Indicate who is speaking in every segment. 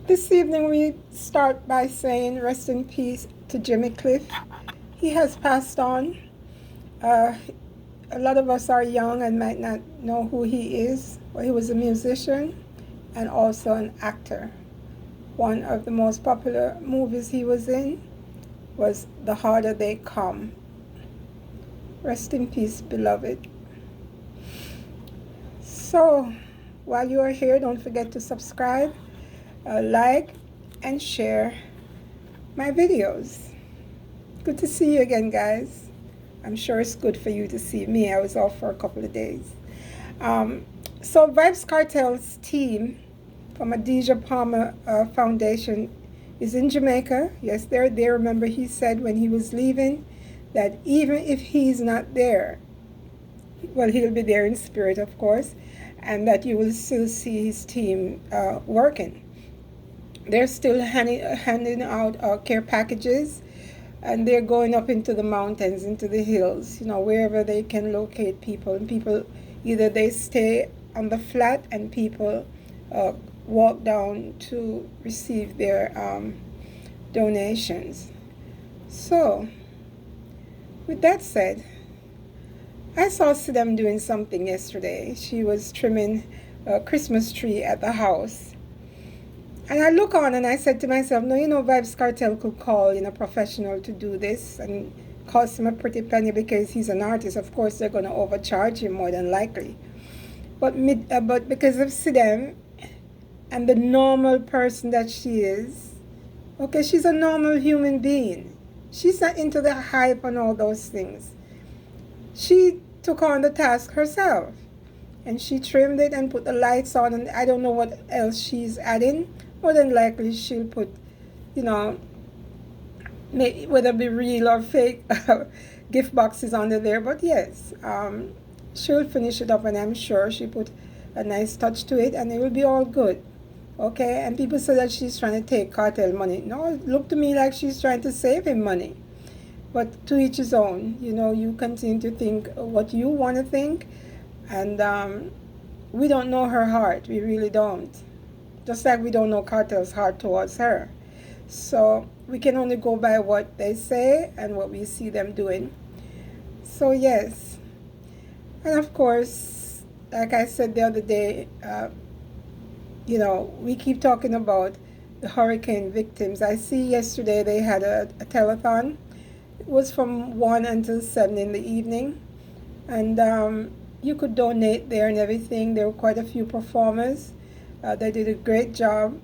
Speaker 1: This evening we start by saying rest in peace to Jimmy Cliff. He has passed on. Uh, a lot of us are young and might not know who he is. Well, he was a musician and also an actor. One of the most popular movies he was in was The Harder They Come. Rest in peace, beloved. So, while you are here, don't forget to subscribe, like, and share my videos. Good to see you again, guys. I'm sure it's good for you to see me. I was off for a couple of days. So Vybz Kartel's team from Adidjapalmer Foundation is in Jamaica. Yes, they're there. Remember, he said when he was leaving that even if he's not there, well, he'll be there in spirit, of course, and that you will still see his team working. They're still handing out care packages, and they're going up into the mountains, into the hills, wherever they can locate people. And people, either they stay on the flat and people walk down to receive their donations. So, with that said, I saw Sidem doing something yesterday. She was trimming a Christmas tree at the house. And I look on and I said to myself, no, Vybz Kartel could call a professional to do this and cost him a pretty penny because he's an artist. Of course, they're going to overcharge him more than likely. But because of Sidem and the normal person that she is, okay, she's a normal human being. She's not into the hype and all those things. She took on the task herself. And she trimmed it and put the lights on, and I don't know what else she's adding. More than likely she'll put, whether it be real or fake gift boxes under there. But yes, she'll finish it up, and I'm sure she put a nice touch to it, and it will be all good. Okay, and people say that she's trying to take Kartel money. No, it looked to me like she's trying to save him money. But to each his own. You continue to think what you want to think. And we don't know her heart. We really don't. Just like we don't know Kartel's heart towards her. So we can only go by what they say and what we see them doing. So yes. And of course, like I said the other day, we keep talking about the hurricane victims. I see yesterday they had a telethon. It was from 1 until 7 in the evening. And you could donate there and everything. There were quite a few performers. They did a great job.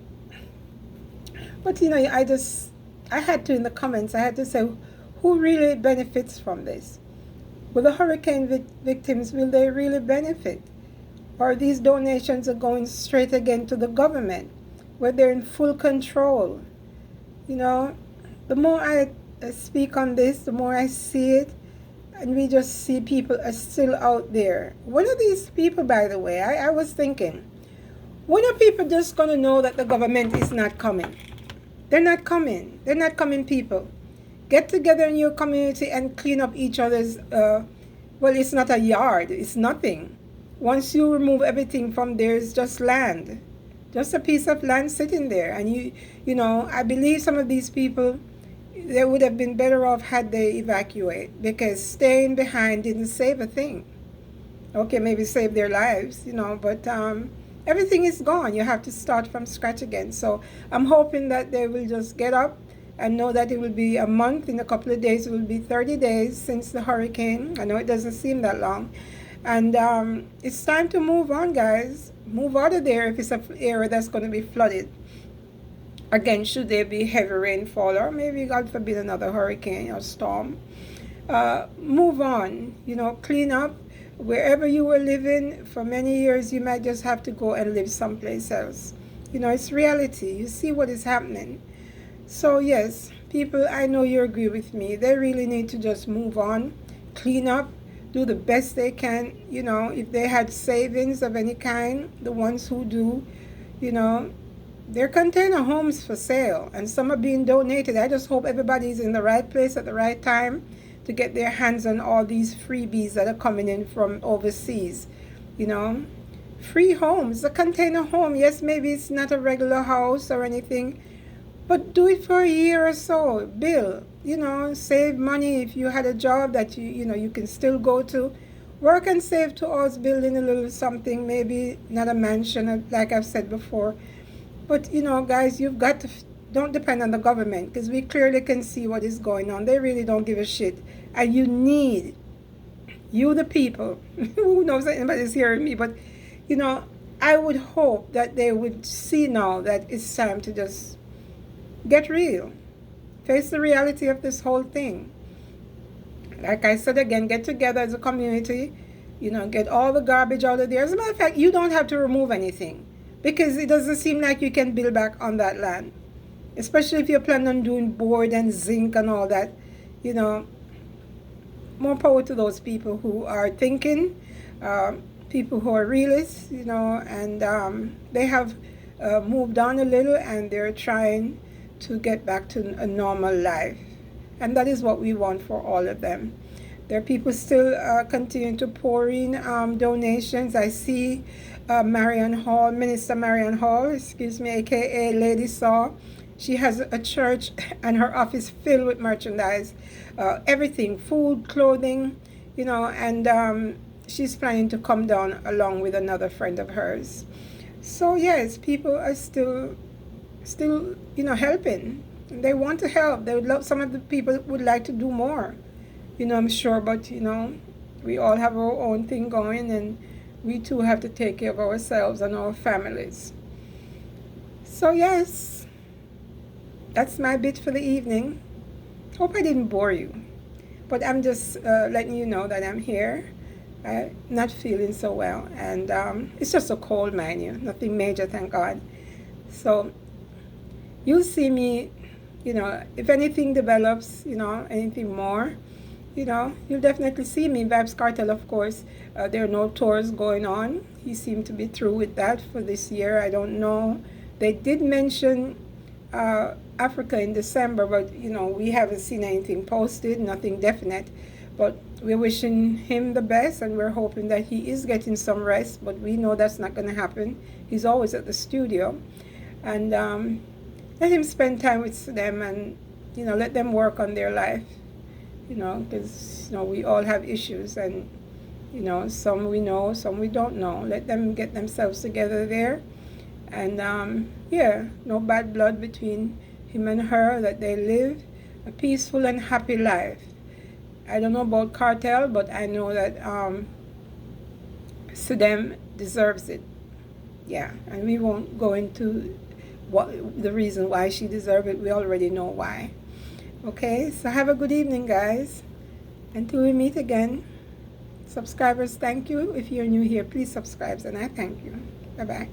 Speaker 1: But I had to, in the comments, I had to say, who really benefits from this? Will the hurricane victims, will they really benefit? Or these donations are going straight again to the government, where they're in full control? The more I speak on this, the more I see it. And we just see people are still out there. One of these people, by the way, I was thinking, when are people just going to know that the government is not coming? They're not coming. They're not coming, people. Get together in your community and clean up each other's, well, it's not a yard. It's nothing. Once you remove everything from there, it's just land. Just a piece of land sitting there. And I believe some of these people, they would have been better off had they evacuate, because staying behind didn't save a thing. Okay, maybe save their lives, but everything is gone. You have to start from scratch again. So I'm hoping that they will just get up and know that it will be a month. In a couple of days, it will be 30 days since the hurricane. I know it doesn't seem that long. And it's time to move on, guys. Move out of there if it's an area that's going to be flooded. Again, should there be heavy rainfall or maybe, God forbid, another hurricane or storm, move on, clean up. Wherever you were living for many years, you might just have to go and live someplace else. It's reality. You see what is happening. So yes, people, I know you agree with me. They really need to just move on, clean up, do the best they can. If they had savings of any kind, the ones who do, there are container homes for sale, and some are being donated. I just hope everybody's in the right place at the right time to get their hands on all these freebies that are coming in from overseas. Free homes, a container home. Yes, maybe it's not a regular house or anything, but do it for a year or so. Bill, save money. If you had a job that you can still go to, work and save towards building a little something, maybe not a mansion, like I've said before. But guys, you've got to don't depend on the government, because we clearly can see what is going on. They really don't give a shit, and you, the people, who knows that anybody's hearing me, but I would hope that they would see now that it's time to just get real, face the reality of this whole thing. Like I said again, get together as a community, get all the garbage out of there. As a matter of fact, you don't have to remove anything, because it doesn't seem like you can build back on that land, especially if you're planning on doing board and zinc and all that. More power to those people who are thinking, people who are realists, and they have moved on a little, and they're trying to get back to a normal life. And that is what we want for all of them. There are people still continuing to pour in donations. I see Minister Marion Hall, aka Lady Saw. She has a church and her office filled with merchandise, everything, food, clothing, and she's planning to come down along with another friend of hers. So yes, people are still helping. They want to help. They would love. Some of the people would like to do more, I'm sure, but we all have our own thing going, and we too have to take care of ourselves and our families. So yes, that's my bit for the evening. Hope I didn't bore you, but I'm just letting you know that I'm here. I'm not feeling so well, and it's just a cold, mind you. Nothing major, thank God. So you'll see me, if anything develops, anything more, you'll definitely see me. Vibes Cartel, of course, there are no tours going on. He seemed to be through with that for this year. I don't know. They did mention Africa in December, but, we haven't seen anything posted, nothing definite. But we're wishing him the best, and we're hoping that he is getting some rest, but we know that's not going to happen. He's always at the studio. And let him spend time with them, and let them work on their life, because we all have issues, and some we know, some we don't know. Let them get themselves together there, and no bad blood between him and her, that they live a peaceful and happy life. I don't know about Cartel, but I know that Sudem deserves it. Yeah, and we won't go into the reason why she deserves it. We already know why. Okay, so have a good evening, guys. Until we meet again. Subscribers, thank you. If you're new here, please subscribe, and I thank you. Bye-bye.